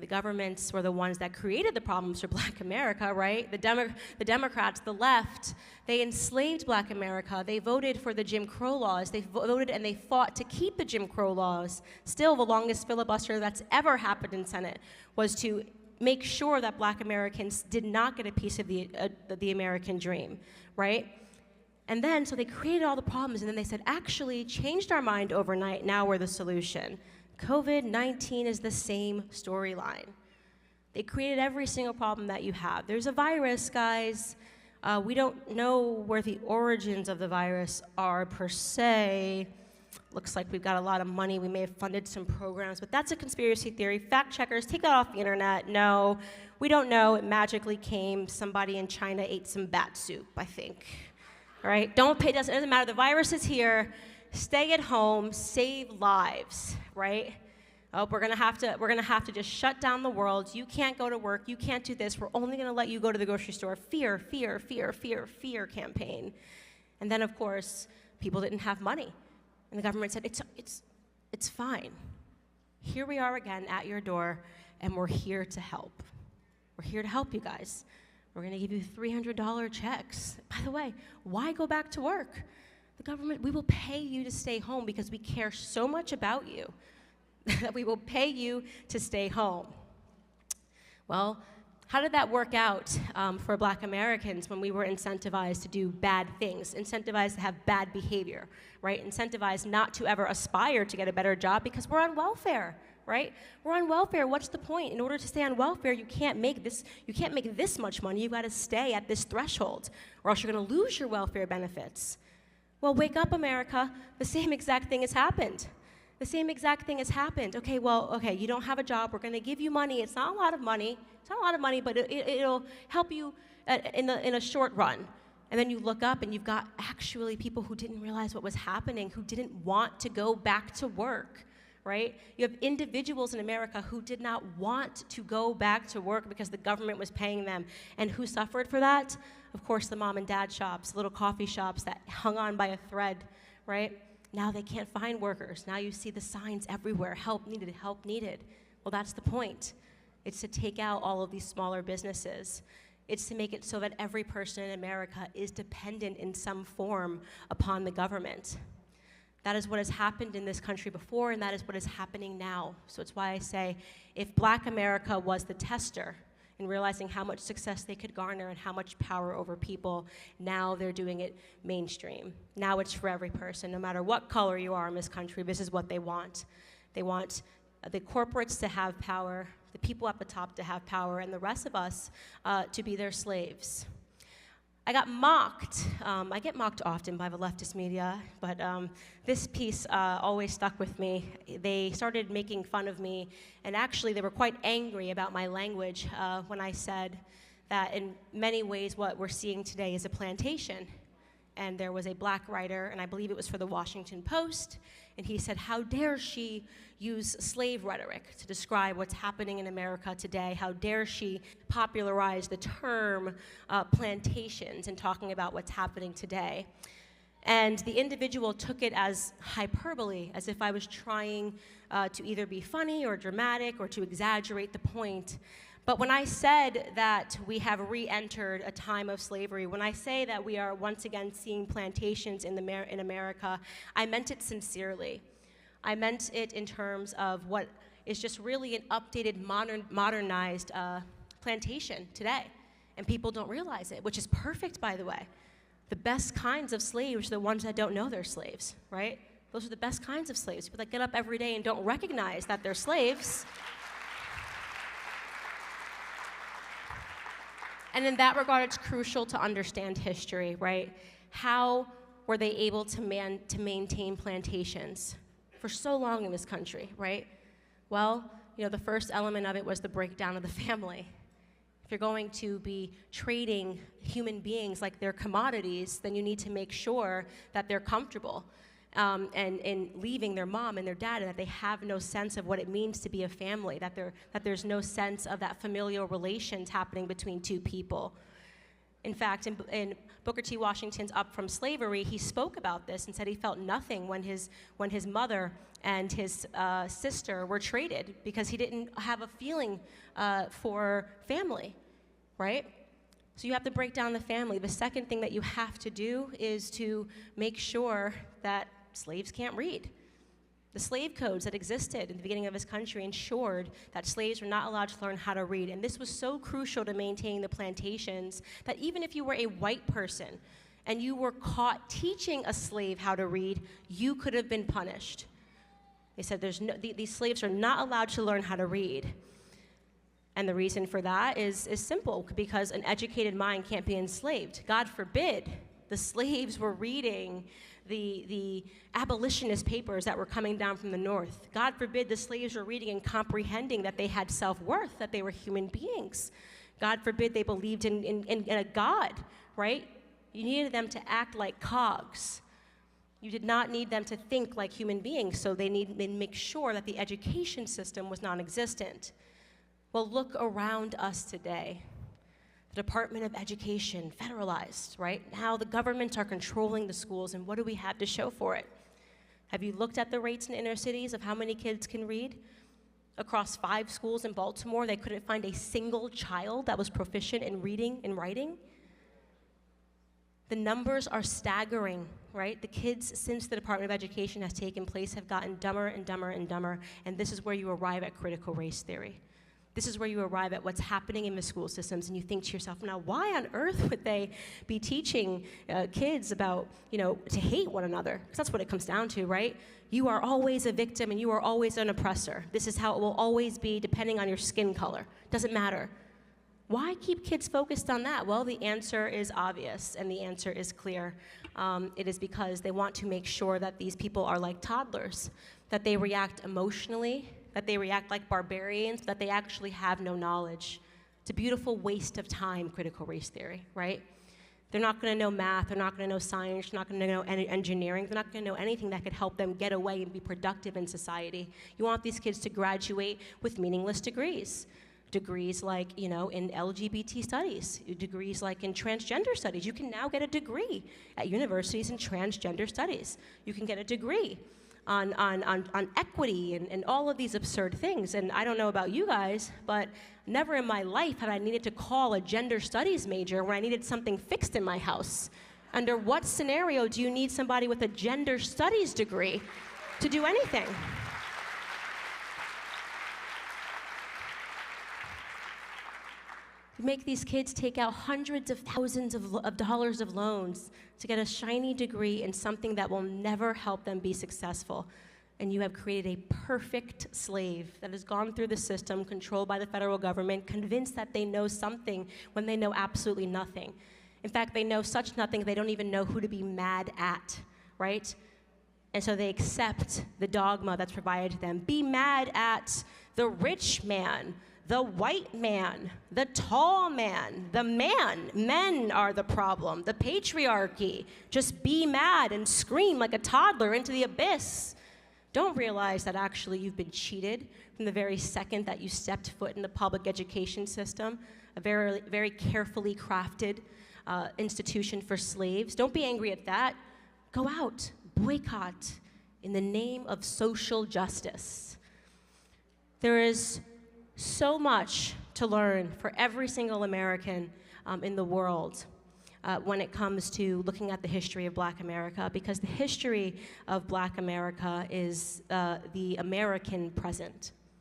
The governments were the ones that created the problems for Black America, right? The Democrats, the left, they enslaved Black America. They voted for the Jim Crow laws. They voted and they fought to keep the Jim Crow laws. Still, the longest filibuster that's ever happened in Senate was to make sure that Black Americans did not get a piece of the American dream, right? And then, so they created all the problems, and then they said, actually, changed our mind overnight, now we're the solution. COVID-19 is the same storyline. They created every single problem that you have. There's a virus, guys. We don't know where the origins of the virus are, per se. Looks like we've got a lot of money. We may have funded some programs, but that's a conspiracy theory. Fact checkers, take that off the internet. No, we don't know. It magically came. Somebody in China ate some bat soup, I think. All right, don't pay, it doesn't matter, the virus is here, stay at home, save lives, right? Oh, we're gonna have to just shut down the world, you can't go to work, you can't do this, we're only gonna let you go to the grocery store, fear, fear, fear, fear, fear campaign. And then of course, people didn't have money. And the government said, it's fine. Here we are again at your door, and we're here to help. We're here to help you guys. We're gonna give you $300 checks. By the way, why go back to work? The government, we will pay you to stay home because we care so much about you that we will pay you to stay home. Well, how did that work out for Black Americans when we were incentivized to do bad things, incentivized to have bad behavior, right? Incentivized not to ever aspire to get a better job because we're on welfare, right? We're on welfare, what's the point? In order to stay on welfare, you can't make this much money, you've gotta stay at this threshold, or else you're gonna lose your welfare benefits. Well, wake up, America, the same exact thing has happened. The same exact thing has happened. Okay, you don't have a job, we're gonna give you money, it's not a lot of money, but it'll help you in a short run. And then you look up and you've got actually people who didn't realize what was happening, who didn't want to go back to work. Right? You have individuals in America who did not want to go back to work because the government was paying them. And who suffered for that? Of course, the mom and dad shops, little coffee shops that hung on by a thread, right? Now they can't find workers. Now you see the signs everywhere, help needed, help needed. Well, that's the point. It's to take out all of these smaller businesses. It's to make it so that every person in America is dependent in some form upon the government. That is what has happened in this country before, and that is what is happening now. So it's why I say, if Black America was the tester in realizing how much success they could garner and how much power over people, now they're doing it mainstream. Now it's for every person, no matter what color you are in this country, this is what they want. They want the corporates to have power, the people at the top to have power, and the rest of us to be their slaves. I got mocked. I get mocked often by the leftist media, but this piece always stuck with me. They started making fun of me, and actually they were quite angry about my language when I said that in many ways what we're seeing today is a plantation. And there was a Black writer, and I believe it was for the Washington Post, and he said, how dare she use slave rhetoric to describe what's happening in America today? How dare she popularize the term plantations in talking about what's happening today? And the individual took it as hyperbole, as if I was trying to either be funny or dramatic or to exaggerate the point. But when I said that we have re-entered a time of slavery, when I say that we are once again seeing plantations in America, I meant it sincerely. I meant it in terms of what is just really an updated, modernized plantation today. And people don't realize it, which is perfect, by the way. The best kinds of slaves are the ones that don't know they're slaves, right? Those are the best kinds of slaves, people that get up every day and don't recognize that they're slaves. And in that regard, it's crucial to understand history, right? How were they able to maintain plantations for so long in this country, right? Well, the first element of it was the breakdown of the family. If you're going to be trading human beings like they're commodities, then you need to make sure that they're comfortable and leaving their mom and their dad, and that they have no sense of what it means to be a family, that there's no sense of that familial relations happening between two people. In fact, in Booker T. Washington's Up From Slavery, he spoke about this and said he felt nothing when his mother and his sister were traded because he didn't have a feeling for family, right? So you have to break down the family. The second thing that you have to do is to make sure that slaves can't read. The slave codes that existed in the beginning of this country ensured that slaves were not allowed to learn how to read. And this was so crucial to maintaining the plantations that even if you were a white person and you were caught teaching a slave how to read, you could have been punished. They said these slaves are not allowed to learn how to read. And the reason for that is simple, because an educated mind can't be enslaved. God forbid the slaves were reading the abolitionist papers that were coming down from the north. God forbid the slaves were reading and comprehending that they had self-worth, that they were human beings. God forbid they believed in a God, right? You needed them to act like cogs. You did not need them to think like human beings, so they make sure that the education system was non-existent. Well, look around us today. The Department of Education, federalized, right? Now the governments are controlling the schools, and what do we have to show for it? Have you looked at the rates in inner cities of how many kids can read? Across 5 schools in Baltimore, they couldn't find a single child that was proficient in reading and writing. The numbers are staggering, right? The kids, since the Department of Education has taken place, have gotten dumber and dumber and dumber, and this is where you arrive at critical race theory. This is where you arrive at what's happening in the school systems, and you think to yourself, now why on earth would they be teaching kids about, to hate one another? Because that's what it comes down to, right? You are always a victim and you are always an oppressor. This is how it will always be, depending on your skin color. Doesn't matter. Why keep kids focused on that? Well, the answer is obvious, and the answer is clear. It is because they want to make sure that these people are like toddlers, that they react emotionally, that they react like barbarians, that they actually have no knowledge. It's a beautiful waste of time, critical race theory, right? They're not going to know math, they're not going to know science, they're not going to know engineering, they're not going to know anything that could help them get away and be productive in society. You want these kids to graduate with meaningless degrees. Degrees like, in LGBT studies, degrees like in transgender studies. You can now get a degree at universities in transgender studies. You can get a degree on equity and all of these absurd things. And I don't know about you guys, but never in my life had I needed to call a gender studies major when I needed something fixed in my house. Under what scenario do you need somebody with a gender studies degree to do anything? You make these kids take out hundreds of thousands of dollars of loans to get a shiny degree in something that will never help them be successful. And you have created a perfect slave that has gone through the system, controlled by the federal government, convinced that they know something when they know absolutely nothing. In fact, they know such nothing they don't even know who to be mad at, right? And so they accept the dogma that's provided to them. Be mad at the rich man, the white man, the tall man, the man. Men are the problem, the patriarchy. Just be mad and scream like a toddler into the abyss. Don't realize that actually you've been cheated from the very second that you stepped foot in the public education system, a very, very carefully crafted institution for slaves. Don't be angry at that. Go out, boycott in the name of social justice. There is so much to learn for every single American in the world when it comes to looking at the history of Black America, because the history of Black America is the American present.